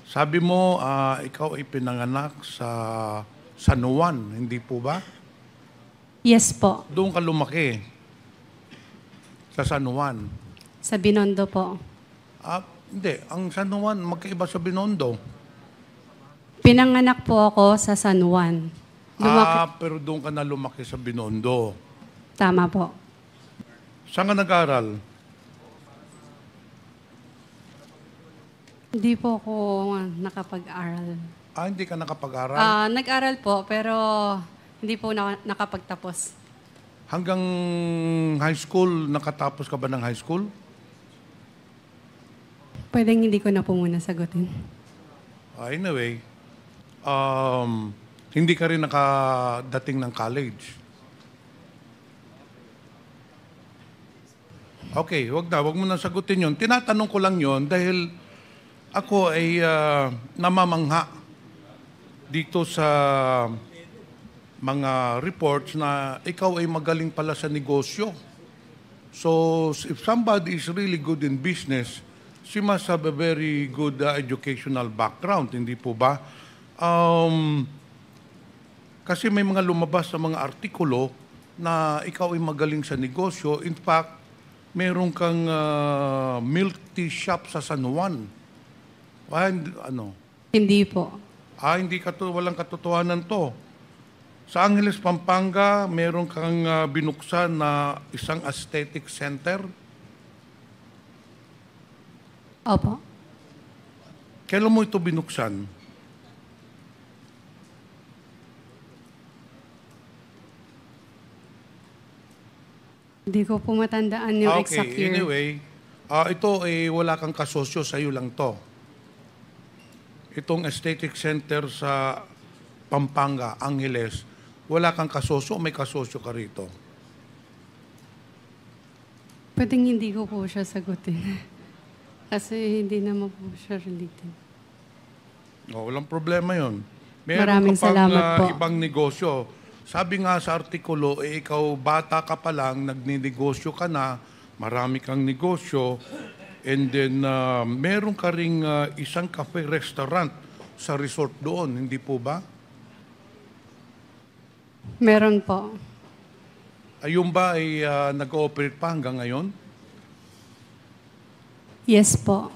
Sabi mo, ikaw ay pinanganak sa San Juan, hindi po ba? Yes po. Doon ka lumaki, sa San Juan. Sa Binondo po. Hindi, ang San Juan, magkaiba sa Binondo. Pinanganak po ako sa San Juan. Pero doon ka na lumaki sa Binondo. Tama po. Saan ka nag-aral? Hindi po ako nakapag-aral. Hindi ka nakapag-aral? Nag-aral po, pero hindi po nakapagtapos. Hanggang high school, nakatapos ka ba ng high school? Pwedeng hindi ko na po muna sagutin. Anyway, hindi ka rin nakadating ng college. Okay, wag mo na sagutin yun. Tinatanong ko lang yun dahil ako ay namamangha dito sa mga reports na ikaw ay magaling pala sa negosyo. So, if somebody is really good in business, she must have a very good educational background, hindi po ba? Kasi may mga lumabas sa mga artikulo na ikaw ay magaling sa negosyo. In fact, meron kang milk tea shop sa San Juan. Hindi po. Hindi walang katotohanan to. Sa Angeles, Pampanga, meron kang binuksan na isang aesthetic center. Opo. Kailan mo ito binuksan? Hindi ko po matandaan yung exact year. Anyway, ito wala kang kasosyo, sa iyo lang to. Itong aesthetic center sa Pampanga, Angeles, wala kang kasosyo o may kasosyo ka rito? Pwedeng hindi ko po siya sagutin. Kasi hindi naman po siya related. Walang problema yun. Maraming salamat po. Ibang negosyo. Sabi nga sa artikulo, ikaw bata ka pa lang, nagninegosyo ka na, marami kang negosyo, and then meron ka ring isang cafe-restaurant sa resort doon, hindi po ba? Meron po. Ayun ba ay nag-ooperate pa hanggang ngayon? Yes po.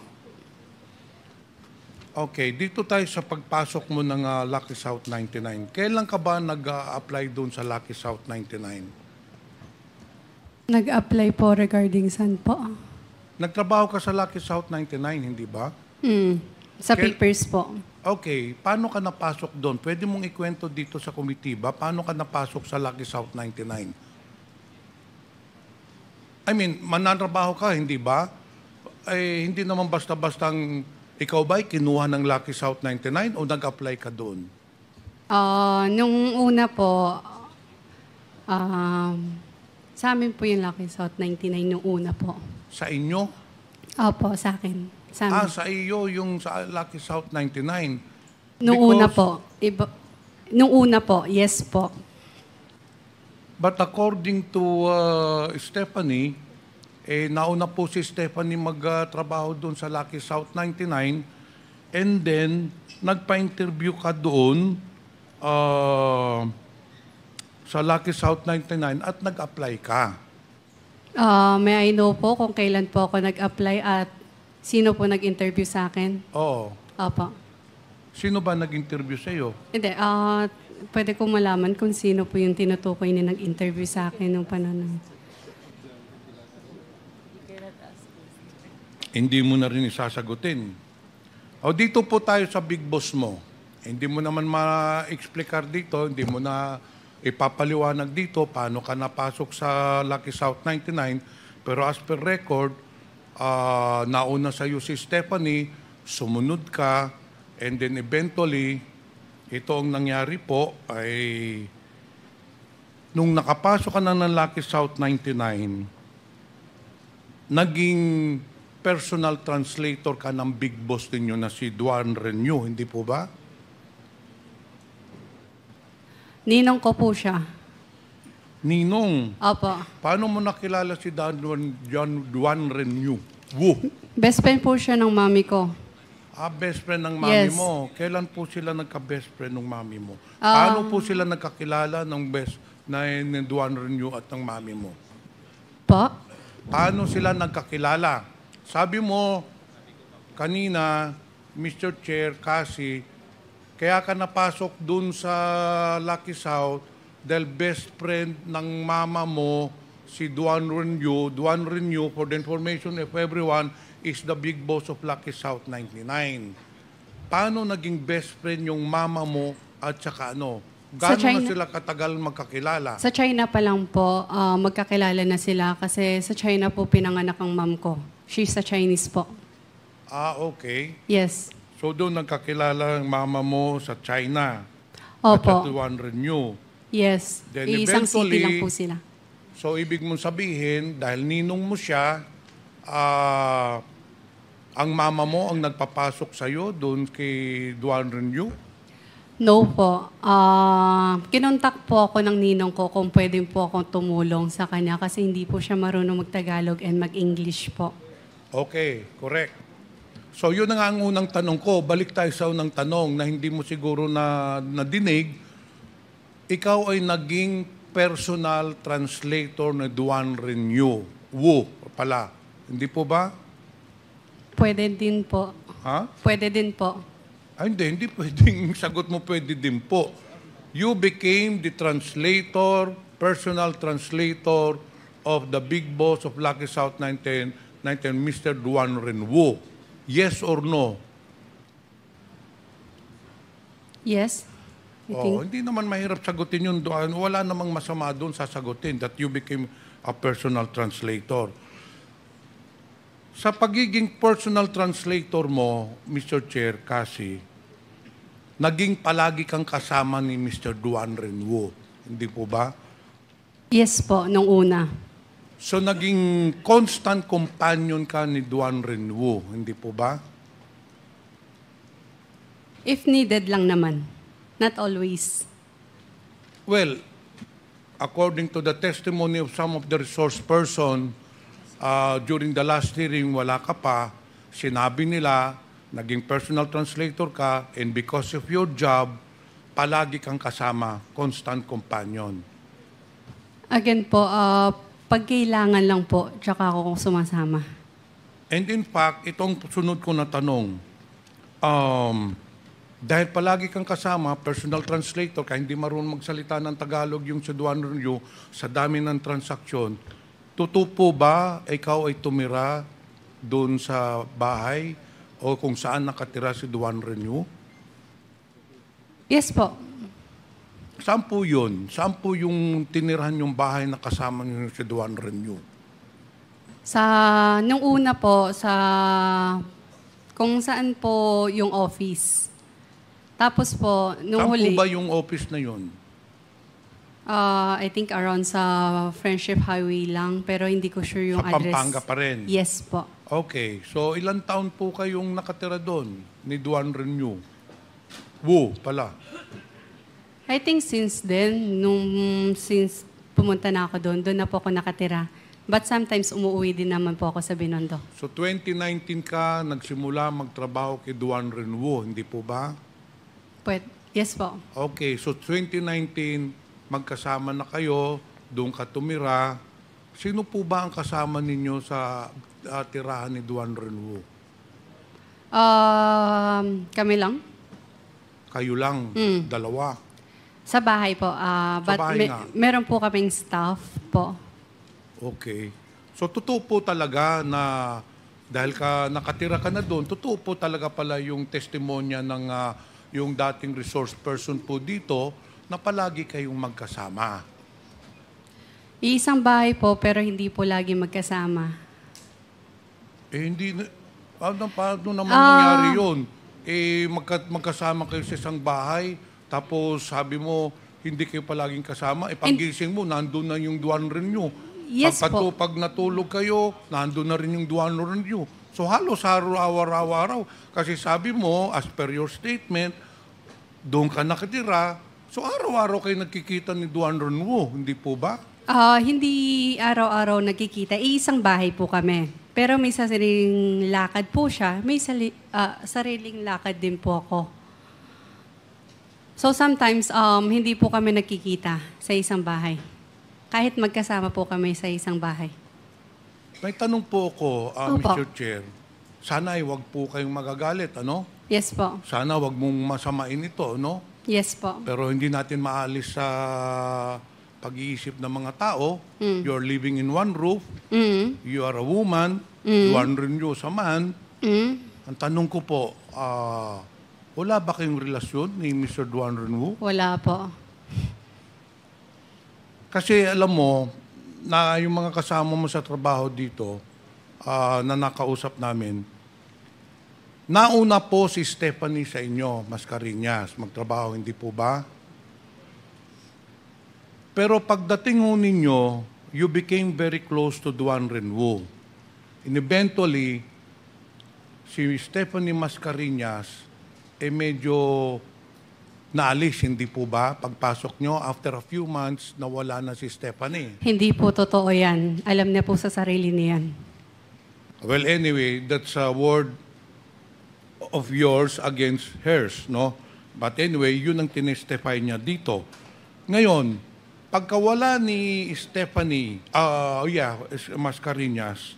Okay, dito tayo sa pagpasok mo ng Lucky South 99. Kailan ka ba nag-apply doon sa Lucky South 99? Nag-apply po regarding saan po? Nagtrabaho ka sa Lucky South 99, hindi ba? Sa papers po. Okay, paano ka napasok doon? Pwede mong ikwento dito sa komitiba, paano ka napasok sa Lucky South 99? I mean, mananrabaho ka, hindi ba? Hindi naman basta-bastang ikaw ba'y kinuha ng Lucky South 99 o nag-apply ka doon? Nung una po, sa amin po yung Lucky South 99 nung una po. Sa inyo? Opo, sa akin. Sa amin. Sa iyo yung sa Lucky South 99. Nung una po. Nung una po, yes po. But according to Stephanie, nauna po si Stephanie magtrabaho doon sa Lucky South 99 and then nagpa-interview ka doon sa Lucky South 99 at nag-apply ka. May I know po kung kailan po ako nag-apply at sino po nag-interview sa akin? Oo. Opo. Sino ba nag-interview sa iyo? Hindi, pwede kong malaman kung sino po yung tinutukoy na nag-interview sa akin nung panahon. Hindi mo na rin isasagutin. Dito po tayo sa big boss mo. Hindi mo naman ma-explicar dito, hindi mo na ipapaliwanag dito paano ka napasok sa Lucky South 99. Pero as per record, nauna sa iyo si Stephanie, sumunod ka, and then eventually, ito ang nangyari po ay nung nakapasok ka na ng Lucky South 99, naging personal translator ka ng big boss ninyo na si Duan Renew, hindi po ba? Ninong ko po siya. Ninong? Opo. Paano mo nakilala si Duan Renew? Woo! Best friend po siya ng mami ko. Best friend ng mami Yes. mo. Kailan po sila nagka-best friend ng mami mo? Paano po sila nagkakilala ng best na ni Duan Renew at ng mami mo? Po? Paano sila nagkakilala? Sabi mo kanina, Mr. Chair, kasi kaya ka napasok dun sa Lucky South dahil best friend ng mama mo si Duan Renew. Duan Renew, for the information of everyone, is the big boss of Lucky South 99. Paano naging best friend yung mama mo at saka ano? Sa Gaano na China. sila katagal magkakilala? Sa China pa lang po, magkakilala na sila kasi sa China po pinanganak ang mom ko. She's a Chinese po. Okay. Yes. So doon nagkakilala ang mama mo sa China. At Opo. sa Duan Renew. Yes. Then Isang city eventually- lang po sila. So ibig mong sabihin, dahil ninong mo siya, ang mama mo ang nagpapasok sa'yo doon kay Duan Renew? No po. Kinontak po ako ng ninong ko kung pwede po akong tumulong sa kanya kasi hindi po siya marunong mag-Tagalog and mag-English po. Okay, correct. So yun na nga ang unang tanong ko. Balik tayo sa unang tanong na hindi mo siguro nadinig. Ikaw ay naging personal translator na Duan Renew. Wu pala. Hindi po ba? Pwede din po. Ha? Pwede din po. Hindi pwedeng sagot mo pwede din po. You became the translator, personal translator of the big boss of Lucky South 19, Mr. Duan Renew. Yes or no? Yes? I think. Hindi naman mahirap sagutin yun. Wala namang masama doon sasagutin that you became a personal translator. Sa pagiging personal translator mo, Mr. Chair, kasi, naging palagi kang kasama ni Mr. Duan Renew. Hindi po ba? Yes po, nung una. So, naging constant companion ka ni Duan Renew. Hindi po ba? If needed lang naman. Not always. Well, according to the testimony of some of the resource person, during the last hearing, wala ka pa, sinabi nila, naging personal translator ka, and because of your job, palagi kang kasama, constant companion. Again po, pag kailangan lang po, tsaka ako sumasama. And in fact, itong sunod ko na tanong, dahil palagi kang kasama, personal translator, kaya hindi marunong magsalita ng Tagalog yung sa Duan Renew, sa dami ng transaksyon, totoo po ba ikaw ay tumira doon sa bahay o kung saan nakatira si Duan Renew? Yes po. Saan po yun? Saan po yung tinirahan yung bahay na kasama niyo si Duan Renew? Nung una po, kung saan po yung office. Tapos po, nung Saan huli, po ba yung office na yun? I think around sa Friendship Highway lang, pero hindi ko sure yung Sa address. Pampanga pa rin? Yes po. Okay. So, ilang taon po kayong nakatira doon ni Duan Renew? Wu pala. I think since then, since pumunta na ako doon na po ako nakatira. But sometimes umuwi din naman po ako sa Binondo. So 2019 ka nagsimula magtrabaho kay Duan Renew, hindi po ba? Yes po. Okay, so 2019 magkasama na kayo, doon ka tumira. Sino po ba ang kasama ninyo sa tirahan ni Duan Renew? Kami lang. Kayo lang, dalawa. Sa bahay po. But bahay nga. meron po kaming staff po. Okay. So totoo po talaga na dahil nakatira ka na doon, totoo po talaga pala yung testimonya ng yung dating resource person po dito na palagi kayong magkasama. Iisang bahay po, pero hindi po lagi magkasama. Hindi, paano naman nangyari yun? Magkasama kayo sa isang bahay, tapos sabi mo, hindi kayo palaging kasama, paggising mo, nandun na yung Duan Renew. Yes po. Pag natulog kayo, nandun na rin yung Duan Renew. So halos araw-araw. Kasi sabi mo, as per your statement, doon ka nakatira, so araw-araw kayo nagkikita ni Duan Renew, hindi po ba? Hindi araw-araw nagkikita. Iisang bahay po kami. Pero may sariling lakad po siya. May sariling lakad din po ako. So sometimes, hindi po kami nagkikita sa isang bahay. Kahit magkasama po kami sa isang bahay. May tanong po ako, Opo. Mr. Chair. Sana ay wag po kayong magagalit, ano? Yes po. Sana wag mong masamain ito, no? Yes po. Pero hindi natin maalis sa pag-iisip ng mga tao. You're living in one roof. Mm. You are a woman. Duan Renew sa man. Mm. Ang tanong ko po, wala ba kayong relasyon ni Mr. Duan Renew? Wala po. Kasi alam mo, na yung mga kasama mo sa trabaho dito, na nakausap namin, nauna po si Stephanie sa inyo, Mascareñas, magtrabaho, hindi po ba? Pero pagdating ho ninyo, you became very close to Duan Renwu. And eventually, si Stephanie Mascareñas, medyo naalis, hindi po ba? Pagpasok nyo, after a few months, nawala na si Stephanie. Hindi po totoo yan. Alam niya po sa sarili niyan. Well, anyway, that's a word of yours against hers, no? But anyway, yun ang tinestify niya dito. Ngayon, pagkawala ni Stephanie, Mascareñas,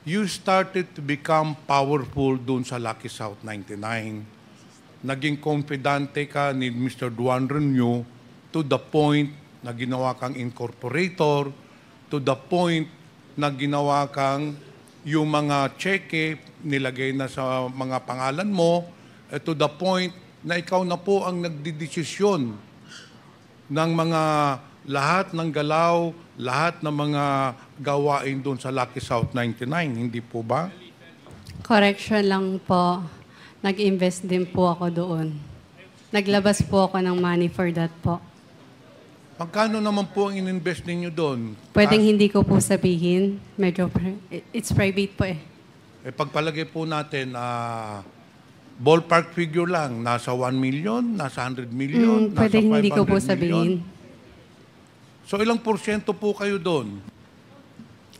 you started to become powerful dun sa Lucky South 99. Naging confidante ka ni Mr. Duan Renew to the point na ginawa kang incorporator, to the point na ginawa kang yung mga cheque nilagay na sa mga pangalan mo, to the point na ikaw na po ang nagdidesisyon ng mga lahat ng galaw, lahat ng mga gawain doon sa Lucky South 99, hindi po ba? Correction lang po. Nag-invest din po ako doon. Naglabas po ako ng money for that po. Magkano naman po ang ininvest ninyo doon? Pwedeng hindi ko po sabihin. Medyo, it's private po eh. Pagpalagay po natin, ballpark figure lang, nasa 1 million, nasa 100 million, nasa 500 Pwedeng hindi ko po million. sabihin. So ilang porsyento po kayo doon?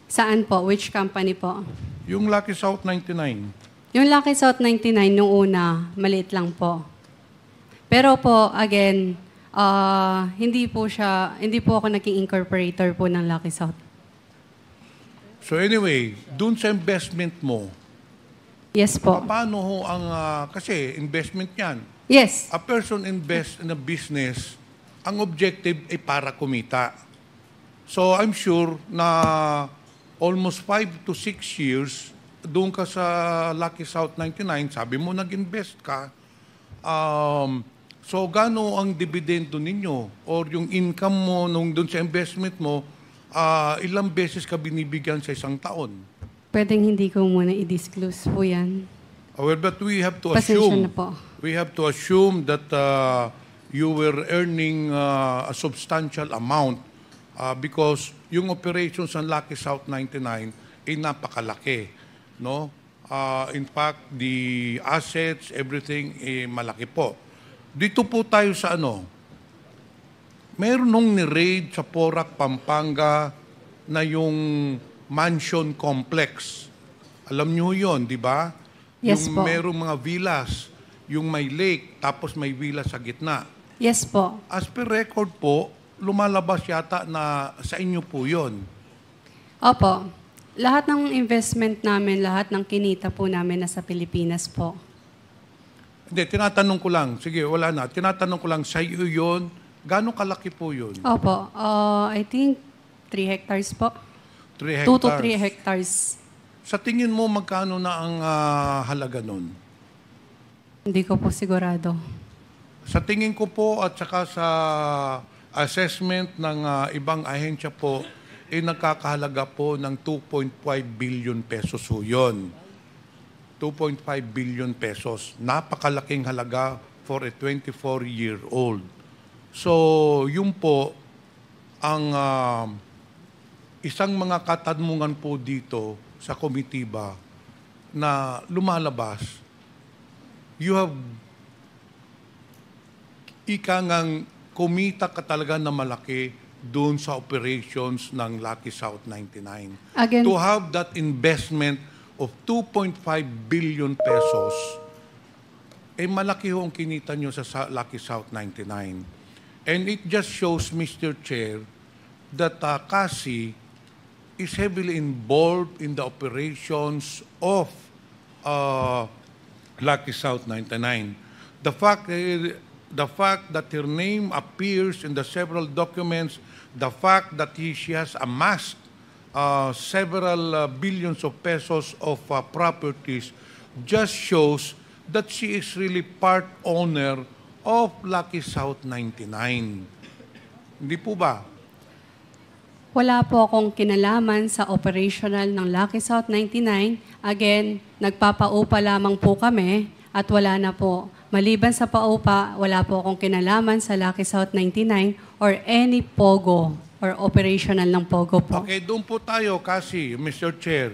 Saan po? Which company po? Yung Lucky South 99. Yung Lucky South 99, nung una, maliit lang po. Pero po, again, hindi po ako naging incorporator po ng Lucky South. So anyway, dun sa investment mo, Yes po. paano ho ang, kasi investment yan. Yes. A person invest in a business, ang objective ay para kumita. So I'm sure na almost 5 to 6 years, doon ka sa Lucky South 99, sabi mo nag-invest ka, so gaano ang dividendo ninyo or yung income mo nung doon sa investment mo, ilang beses ka binibigyan sa isang taon? Pwedeng hindi ko muna i-disclose po yan. Well, but we have to Pasensya assume, na po. we have to assume that you were earning a substantial amount because yung operations ng Lucky South 99 ay napakalaki. No? In fact, the assets, everything, malaki po. Dito po tayo sa meron nung ni-raid sa Porac, Pampanga na yung mansion complex. Alam niyo yon, di ba? Yes yung po. merong mga villas, yung may lake, tapos may villa sa gitna. Yes po. As per record po, lumalabas yata na sa inyo po yon. Opo. Lahat ng investment namin, lahat ng kinita po namin nasa Pilipinas po. Hindi, tinatanong ko lang. Sige, wala na. Tinatanong ko lang, sa iyo yun, gano'ng kalaki po yun? Opo. I think 3 hectares po. 3 2 hectares. to 3 hectares. Sa tingin mo, magkano na ang halaga nun? Hindi ko po sigurado. Sa tingin ko po at saka sa assessment ng ibang ahensya po, nagkakahalaga po ng 2.5 billion pesos ho yun. 2.5 billion pesos. Napakalaking halaga for a 24-year-old. So, yun po ang isang mga katanungan po dito sa komitiba na lumalabas. You have ika ngang kumita ka talaga na malaki doon sa operations ng Lucky South 99. Again, To have that investment of 2.5 billion pesos, eh malaki ho ang kinita nyo sa Lucky South 99. And it just shows, Mr. Chair, that Cassie is heavily involved in the operations of Lucky South 99. The fact that her name appears in the several documents, the fact that she has amassed several billions of pesos of properties just shows that she is really part owner of Lucky South 99. Hindi po ba? wala po akong kinalaman sa operational ng Lucky South 99. Again, nagpapaupa lamang po kami at wala na po. Maliban sa paupa, wala po akong kinalaman sa Lucky South 99 or any POGO or operational ng POGO po. Okay, doon po tayo kasi, Mr. Chair.